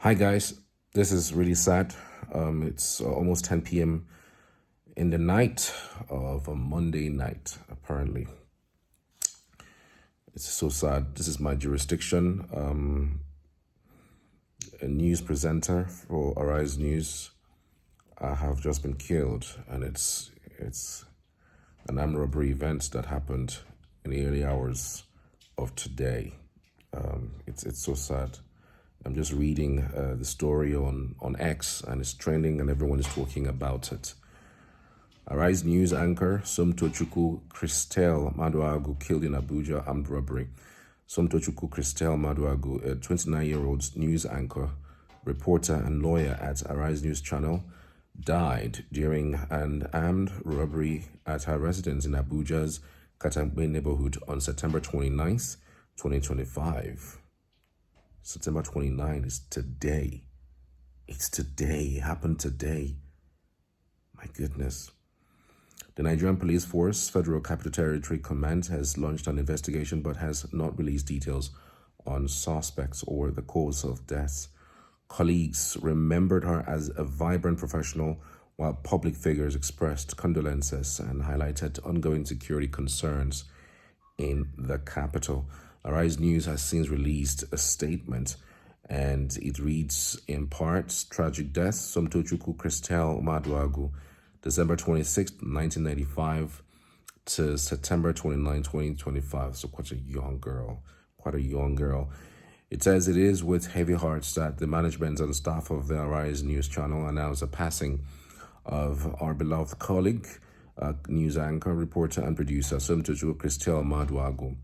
Hi guys, this is really sad. It's almost 10 p.m. in the night of a Monday night, apparently. It's so sad. This is my jurisdiction. A news presenter for Arise News. I have just been killed, and it's an armed robbery event that happened in the early hours of today. It's so sad. I'm just reading the story on X, and it's trending, and everyone is talking about it. Arise News anchor Somtochukwu Christelle Maduagwu killed in Abuja armed robbery. Somtochukwu Christelle Maduagwu, a 29-year-old news anchor, reporter, and lawyer at Arise News Channel, died during an armed robbery at her residence in Abuja's Katangbe neighborhood on September 29th, 2025. September 29 is today. It's today. It happened today. My goodness. The Nigerian Police Force Federal Capital Territory Command has launched an investigation but has not released details on suspects or the cause of death. Colleagues remembered her as a vibrant professional, while public figures expressed condolences and highlighted ongoing security concerns in the capital. Arise News has since released a statement, and it reads in part: tragic death, Somtochukwu Christelle Maduagwu, December 26, 1995 to September 29, 2025. So quite a young girl. It says it is with heavy hearts that the management and staff of the Arise News channel announce the passing of our beloved colleague, news anchor, reporter, and producer, Somtochukwu Christelle Maduagwu.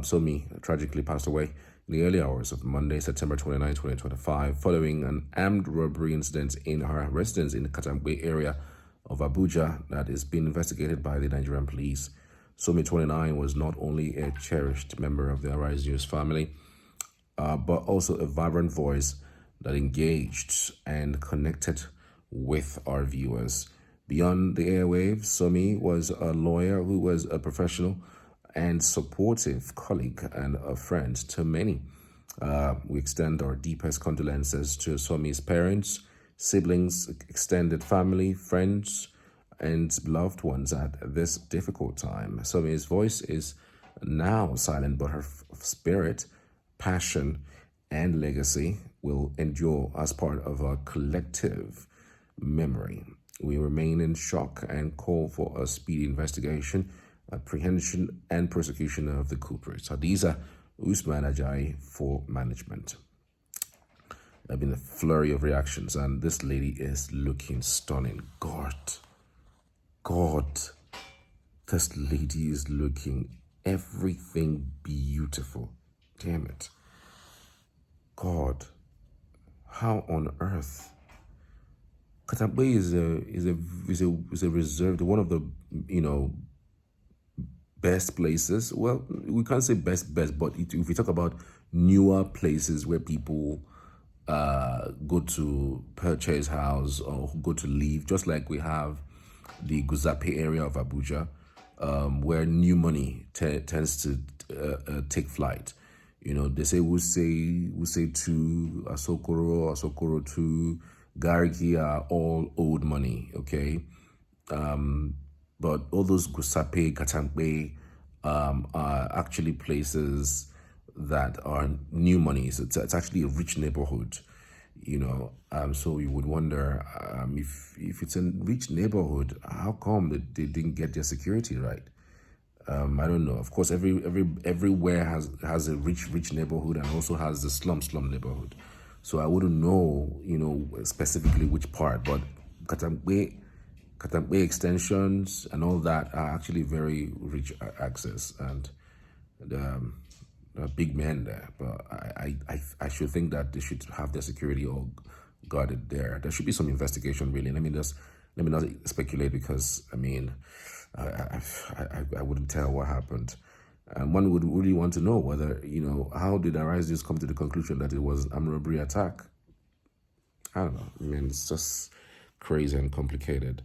Somi tragically passed away in the early hours of Monday, September 29, 2025, following an armed robbery incident in her residence in the Katangbe area of Abuja that is being investigated by the Nigerian police. Somi 29 was not only a cherished member of the Arise News family, but also a vibrant voice that engaged and connected with our viewers. Beyond the airwaves, Somi was a lawyer who was a professional and supportive colleague and a friend to many. We extend our deepest condolences to Somi's parents, siblings, extended family, friends, and loved ones at this difficult time. Somi's voice is now silent, but her spirit, passion, and legacy will endure as part of our collective memory. We remain in shock and call for a speedy investigation, apprehension, and prosecution of the culprits. Hadiza Usman Ajayi for management. There have been a flurry of reactions, and this lady is looking stunning. God, this lady is looking everything beautiful. Damn it. God, how on earth? Katangbe is a reserved, one of the best places. Well, we can't say best, but if we talk about newer places where people go to purchase house or go to live, just like we have the Guzape area of Abuja, where new money tends to take flight. They say Wuse to Asokoro to Gariki are all old money, okay? But all those Gusape, Katangbe are actually places that are new money. So it's actually a rich neighborhood, so you would wonder, if it's a rich neighborhood, how come they didn't get their security right? I don't know. Of course, everywhere has a rich neighborhood and also has the slum neighborhood. So I wouldn't know, specifically which part, but Katangbe extensions and all that are actually very rich access, and big men there. But I should think that they should have their security all guarded there. There should be some investigation, really. Let me not speculate, because I wouldn't tell what happened. And one would really want to know whether, how did Arise News come to the conclusion that it was an armed robbery attack? I don't know. It's just crazy and complicated.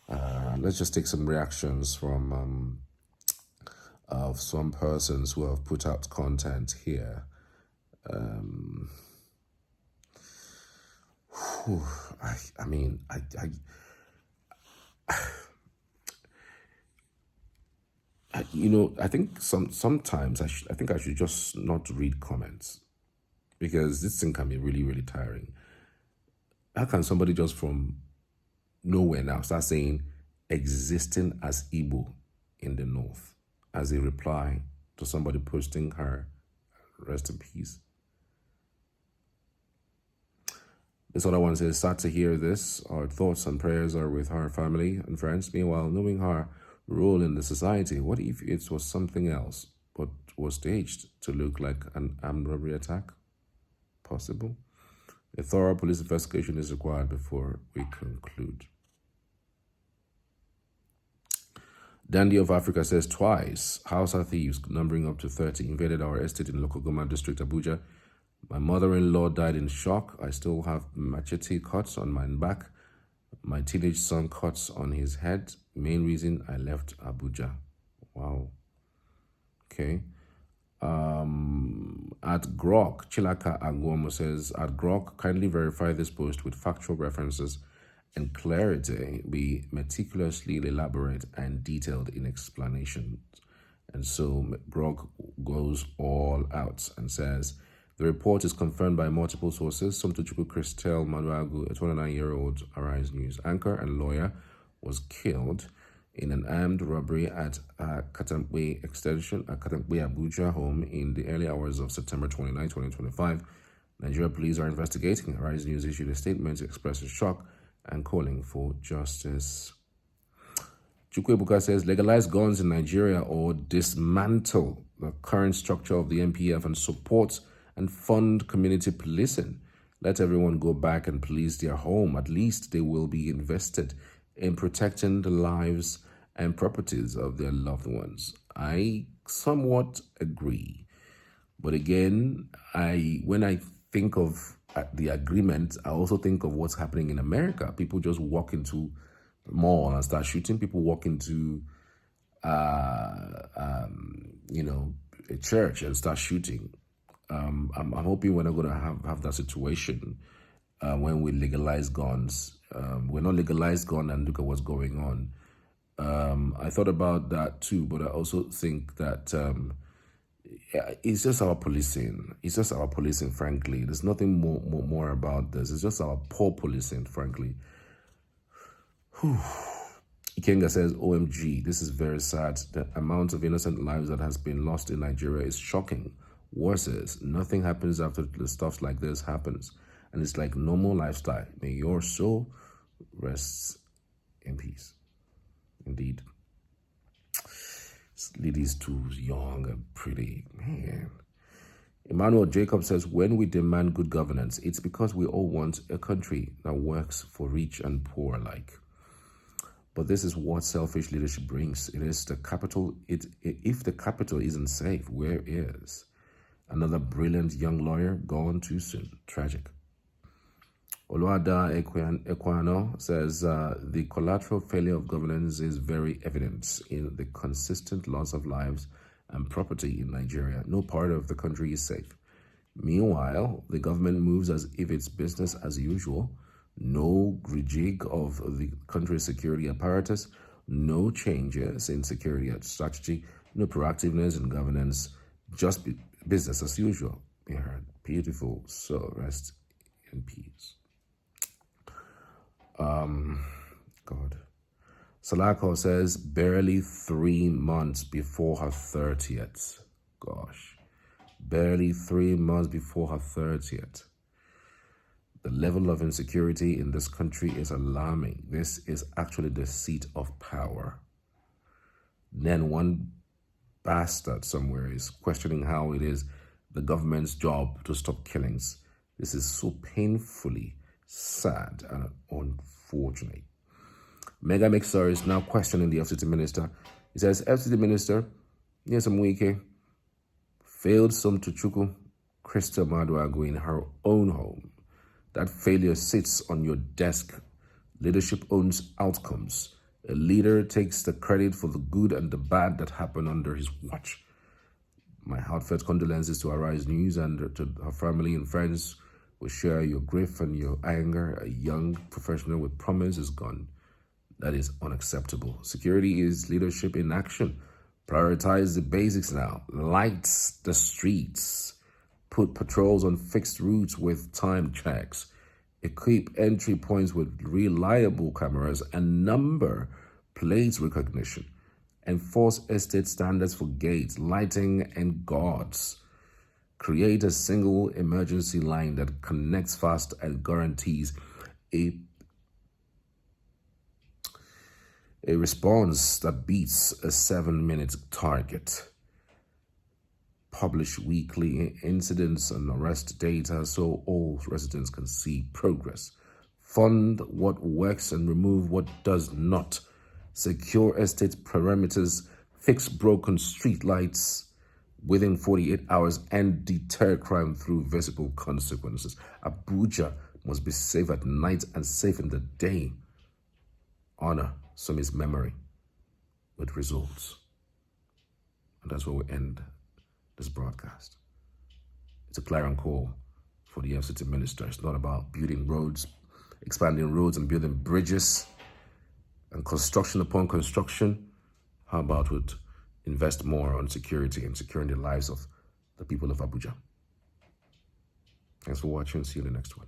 Let's just take some reactions from of some persons who have put out content here. I mean, I think sometimes I think I should just not read comments, because this thing can be really, really tiring. How can somebody just from nowhere now start saying existing as Igbo in the north as a reply to somebody posting her rest in peace? This other one says, sad to hear this. Our thoughts and prayers are with her family and friends. Meanwhile, knowing her role in the society, what if it was something else, but was staged to look like an armed robbery attack? Possible. A thorough police investigation is required before we conclude. Dandy of Africa says, twice, Hausa thieves numbering up to 30 invaded our estate in local government district Abuja. My mother-in-law died in shock. I still have machete cuts on my back. My teenage son cuts on his head. Main reason I left Abuja. Wow. Okay. At Grok, Chilaka Agwomo says, at Grok, kindly verify this post with factual references and clarity. Be meticulously elaborate and detailed in explanations. And so Grok goes all out and says, the report is confirmed by multiple sources. Somtochukwu Christelle Maduagwu, a 29-year-old Arise News anchor and lawyer, was killed in an armed robbery at Katampe Extension, at Katampe Abuja home in the early hours of September 29, 2025. Nigeria police are investigating. Arise News issued a statement expressing shock and calling for justice. Chukwuebuka says, legalize guns in Nigeria or dismantle the current structure of the MPF and support and fund community policing. Let everyone go back and police their home. At least they will be invested in protecting the lives and properties of their loved ones. I somewhat agree. But again, when I think of the agreement, I also think of what's happening in America. People just walk into the mall and start shooting. People walk into, a church and start shooting. I'm hoping we're not going to have that situation when we legalize guns. We're not legalized gun and look at what's going on. I thought about that too, but I also think that it's just our policing. It's just our policing, frankly. There's nothing more about this. It's just our poor policing, frankly. Whew. Ikenga says, OMG, this is very sad. The amount of innocent lives that has been lost in Nigeria is shocking. Worse is, nothing happens after the stuff like this happens. And it's like normal lifestyle. May your soul rest in peace. Indeed. This lady's too young and pretty. Man. Emmanuel Jacob says, when we demand good governance, it's because we all want a country that works for rich and poor alike. But this is what selfish leadership brings. It is the capital. If the capital isn't safe, where is? Another brilliant young lawyer gone too soon. Tragic. Oluwada Ekwano says, the collateral failure of governance is very evident in the consistent loss of lives and property in Nigeria. No part of the country is safe. Meanwhile, the government moves as if it's business as usual. No rejig of the country's security apparatus. No changes in security strategy. No proactiveness in governance. Just business as usual. You heard. Beautiful. So rest in peace. God. Salako says, barely 3 months before her 30th. Gosh. Barely 3 months before her 30th. The level of insecurity in this country is alarming. This is actually the seat of power. Then one bastard somewhere is questioning how it is the government's job to stop killings. This is so painfully sad and unfortunate. Mega Mixer is now questioning the FCT minister. He says, FCT minister, Nyesom failed Somtochukwu Christelle Maduagwu in her own home. That failure sits on your desk. Leadership owns outcomes. A leader takes the credit for the good and the bad that happened under his watch. My heartfelt condolences to Arise News and to her family and friends will share your grief and your anger. A young professional with promise is gone. That is unacceptable. Security is leadership in action. Prioritize the basics now. Light the streets. Put patrols on fixed routes with time checks. Equip entry points with reliable cameras and number plates recognition. Enforce estate standards for gates, lighting, and guards. Create a single emergency line that connects fast and guarantees a response that beats a 7-minute target. Publish weekly incidents and arrest data so all residents can see progress. Fund what works and remove what does not. Secure estate perimeters, fix broken street lights within 48 hours, and deter crime through visible consequences. Abuja must be safe at night and safe in the day. Honor Sumi's memory with results. And that's where we end this broadcast. It's a clarion call for the FCT minister. It's not about building roads, expanding roads and building bridges and construction upon construction. How about we invest more on security and securing the lives of the people of Abuja? Thanks for watching. See you in the next one.